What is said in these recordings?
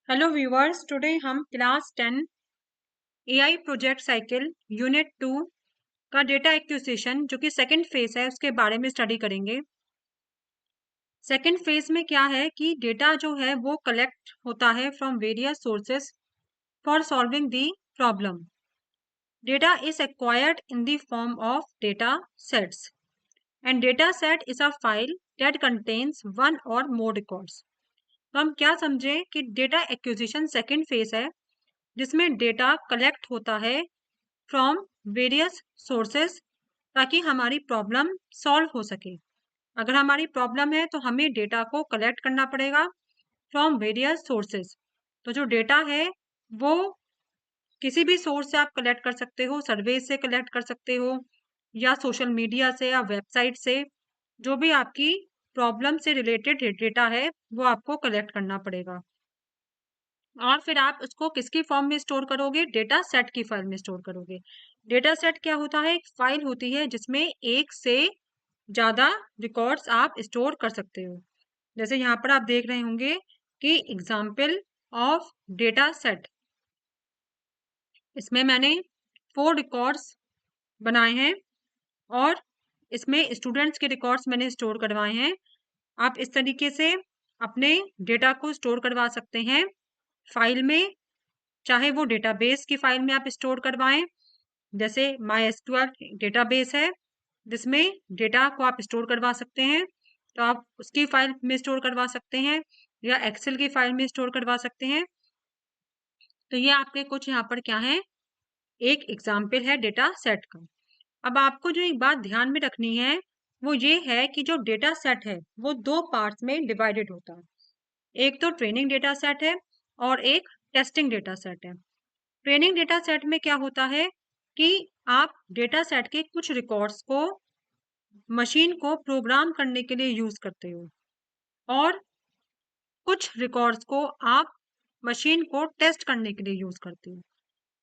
Hello viewers, today हम class 10 AI project cycle unit 2 का data acquisition जो कि सेकंड फेज है उसके बारे में स्टडी करेंगे। सेकंड फेज में क्या है कि डेटा जो है वो कलेक्ट होता है from various sources for solving the problem. Data is acquired in the form of data sets and data set is a file that contains one और मोर रिकॉर्ड्स। तो हम क्या समझें कि डेटा एक्विजिशन सेकंड फेज है जिसमें डेटा कलेक्ट होता है फ्रॉम वेरियस सोर्सेस ताकि हमारी प्रॉब्लम सॉल्व हो सके। अगर हमारी प्रॉब्लम है तो हमें डेटा को कलेक्ट करना पड़ेगा फ्रॉम वेरियस सोर्सेस। तो जो डेटा है वो किसी भी सोर्स से आप कलेक्ट कर सकते हो, सर्वे से कलेक्ट कर सकते हो या सोशल मीडिया से या वेबसाइट से। जो भी आपकी प्रॉब्लम से रिलेटेड डेटा है वो आपको कलेक्ट करना पड़ेगा और फिर आप उसको किसकी फॉर्म में स्टोर करोगे? डेटा सेट की फाइल में स्टोर करोगे। डेटा सेट क्या होता है? एक फाइल होती है जिसमें एक से ज्यादा रिकॉर्ड्स आप स्टोर कर सकते हो। जैसे यहाँ पर आप देख रहे होंगे कि एग्जाम्पल ऑफ डेटा सेट, इसमें मैंने 4 रिकॉर्ड्स बनाए हैं और इसमें स्टूडेंट्स के रिकॉर्ड्स मैंने स्टोर करवाए हैं। आप इस तरीके से अपने डेटा को स्टोर करवा सकते हैं फाइल में, चाहे वो डेटाबेस की फाइल में आप स्टोर करवाएं। जैसे MySQL डेटाबेस है जिसमें डेटा को आप स्टोर करवा सकते हैं, तो आप उसकी फाइल में स्टोर करवा सकते हैं या एक्सेल की फाइल में स्टोर करवा सकते हैं। तो ये आपके कुछ यहाँ पर क्या है, एक एग्जाम्पल है डेटा सेट का। अब आपको जो एक बात ध्यान में रखनी है वो ये है कि जो डेटा सेट है वो 2 पार्ट्स में डिवाइडेड होता है। एक तो ट्रेनिंग डेटा सेट है और एक टेस्टिंग डेटा सेट है। ट्रेनिंग डेटा सेट में क्या होता है कि आप डेटा सेट के कुछ रिकॉर्ड्स को मशीन को प्रोग्राम करने के लिए यूज करते हो और कुछ रिकॉर्ड्स को आप मशीन को टेस्ट करने के लिए यूज करते हो।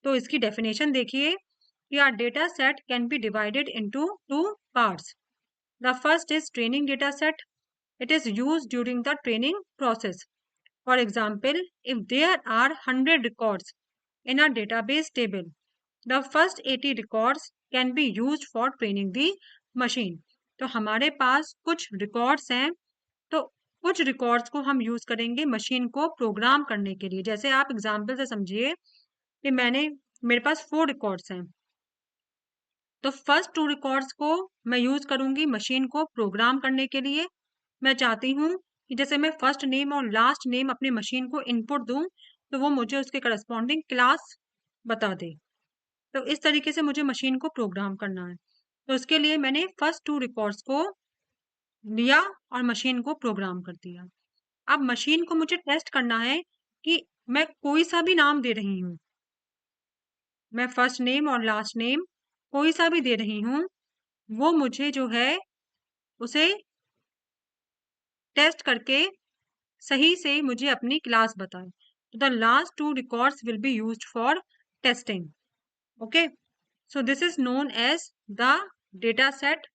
तो इसकी डेफिनेशन देखिए कि our data set can be divided into 2 parts. The first is training data set. It is use during the training process. For example, if there are 100 records in a database table, the first 80 records can be used for training the machine। तो हमारे पास कुछ records हैं, तो कुछ records को हम use करेंगे machine को प्रोग्राम करने के लिए। जैसे आप एग्जाम्पल से समझिए कि मेरे पास 4 रिकॉर्ड्स हैं, तो फर्स्ट 2 रिकॉर्ड्स को मैं यूज करूंगी मशीन को प्रोग्राम करने के लिए। मैं चाहती हूँ कि जैसे मैं फर्स्ट नेम और लास्ट नेम अपनी मशीन को इनपुट दूं तो वो मुझे उसके करस्पॉन्डिंग क्लास बता दे। तो इस तरीके से मुझे मशीन को प्रोग्राम करना है। तो उसके लिए मैंने फर्स्ट 2 रिकॉर्ड्स को लिया और मशीन को प्रोग्राम कर दिया। अब मशीन को मुझे टेस्ट करना है कि मैं कोई सा भी नाम दे रही हूँ, मैं फर्स्ट नेम और लास्ट नेम कोई सा भी दे रही हूँ, वो मुझे जो है उसे टेस्ट करके सही से मुझे अपनी क्लास बताए। तो the last 2 records will be used for testing. Okay, so this is known as the data set,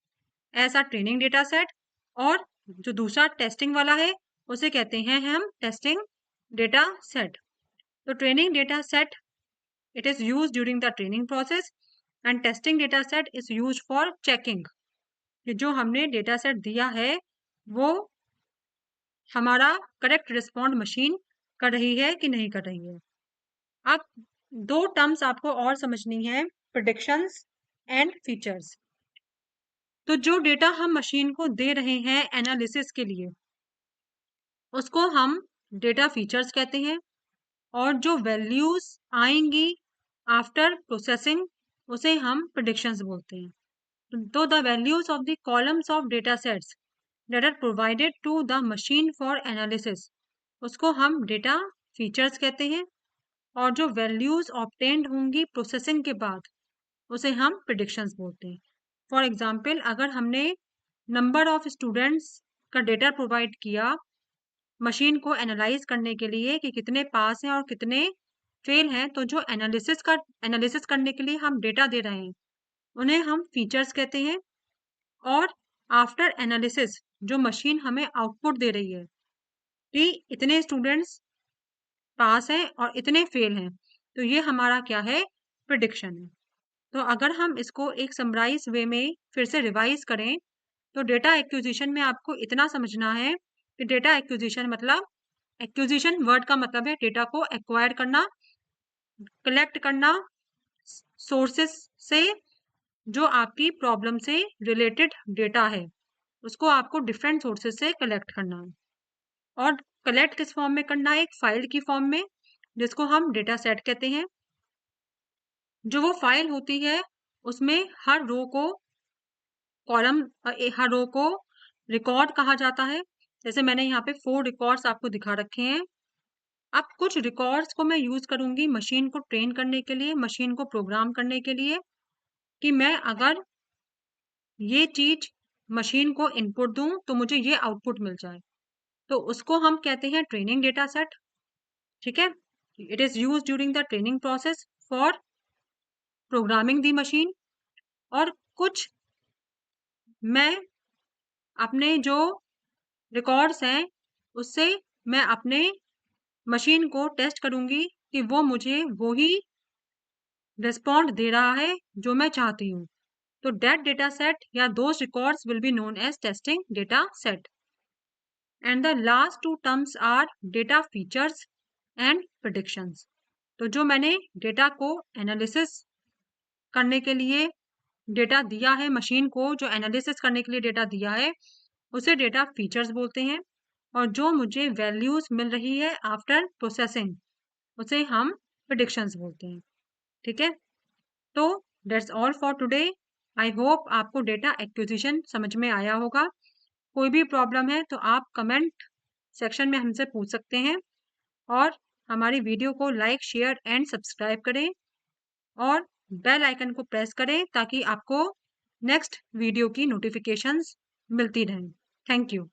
as a training data set. और जो दूसरा टेस्टिंग वाला है उसे कहते हैं हम टेस्टिंग डेटा सेट। तो training data set, it is use during the training process and testing data set is use for checking कि जो हमने डेटा सेट दिया है वो हमारा करेक्ट रिस्पॉन्ड मशीन कर रही है कि नहीं कर रही है। अब 2 टर्म्स आपको और समझनी है, प्रेडिक्शंस एंड फीचर्स। तो जो डेटा हम मशीन को दे रहे हैं एनालिसिस के लिए उसको हम डेटा फीचर्स कहते हैं और जो वैल्यूज आएंगी आफ्टर प्रोसेसिंग उसे हम प्रेडिक्शंस बोलते हैं। तो the values of the columns of data sets that are provided to the machine for analysis उसको हम डेटा फीचर्स कहते हैं और जो वैल्यूज ऑब्टेन्ड होंगी प्रोसेसिंग के बाद उसे हम प्रिडिक्शंस बोलते हैं। फॉर एग्जांपल, अगर हमने नंबर ऑफ स्टूडेंट्स का डेटा प्रोवाइड किया मशीन को एनालाइज करने के लिए कि कितने पास हैं और कितने फेल हैं, तो जो एनालिसिस करने के लिए हम डेटा दे रहे हैं उन्हें हम फीचर्स कहते हैं। और आफ्टर एनालिसिस जो मशीन हमें आउटपुट दे रही है कि इतने स्टूडेंट्स पास हैं और इतने फेल हैं। तो ये हमारा क्या है, प्रिडिक्शन है। तो अगर हम इसको एक समराइज वे में फिर से रिवाइज करें, तो डेटा एक्विजिशन में आपको इतना समझना है कि डेटा एक्विजिशन मतलब, एक्विजिशन वर्ड का मतलब है डेटा को एक्वायर करना, कलेक्ट करना सोर्सेस से, जो आपकी प्रॉब्लम से रिलेटेड डेटा है उसको आपको डिफरेंट सोर्सेस से कलेक्ट करना है। और कलेक्ट किस फॉर्म में करना है, एक फाइल की फॉर्म में, जिसको हम डेटा सेट कहते हैं। जो वो फाइल होती है उसमें हर रो को कॉलम, हर रो को रिकॉर्ड कहा जाता है। जैसे मैंने यहाँ पे 4 रिकॉर्ड्स आपको दिखा रखे हैं। अब कुछ रिकॉर्ड्स को मैं यूज करूंगी मशीन को ट्रेन करने के लिए, मशीन को प्रोग्राम करने के लिए, कि मैं अगर ये चीज मशीन को इनपुट दूं तो मुझे ये आउटपुट मिल जाए। तो उसको हम कहते हैं ट्रेनिंग डेटा सेट। ठीक है, it is use during the training process for programming the machine. और कुछ मैं अपने जो रिकॉर्ड्स हैं उससे मैं अपने मशीन को टेस्ट करूंगी कि वो मुझे वही रिस्पॉन्ड दे रहा है जो मैं चाहती हूँ। तो दैट डेटा सेट या those records will be known as testing data set. And the last two terms are data features and predictions. तो जो मैंने डेटा को एनालिसिस करने के लिए डेटा दिया है मशीन को, जो एनालिसिस करने के लिए डेटा दिया है उसे डेटा फीचर्स बोलते हैं। और जो मुझे वैल्यूज मिल रही है आफ्टर प्रोसेसिंग उसे हम प्रिडिक्शंस बोलते हैं। ठीक है, तो that's all for today. I hope आपको डेटा एक्विजिशन समझ में आया होगा। कोई भी प्रॉब्लम है तो आप कमेंट सेक्शन में हमसे पूछ सकते हैं। और हमारी वीडियो को लाइक, शेयर एंड सब्सक्राइब करें और बेल आइकन को प्रेस करें ताकि आपको नेक्स्ट वीडियो की नोटिफिकेशंस मिलती रहें। Thank you.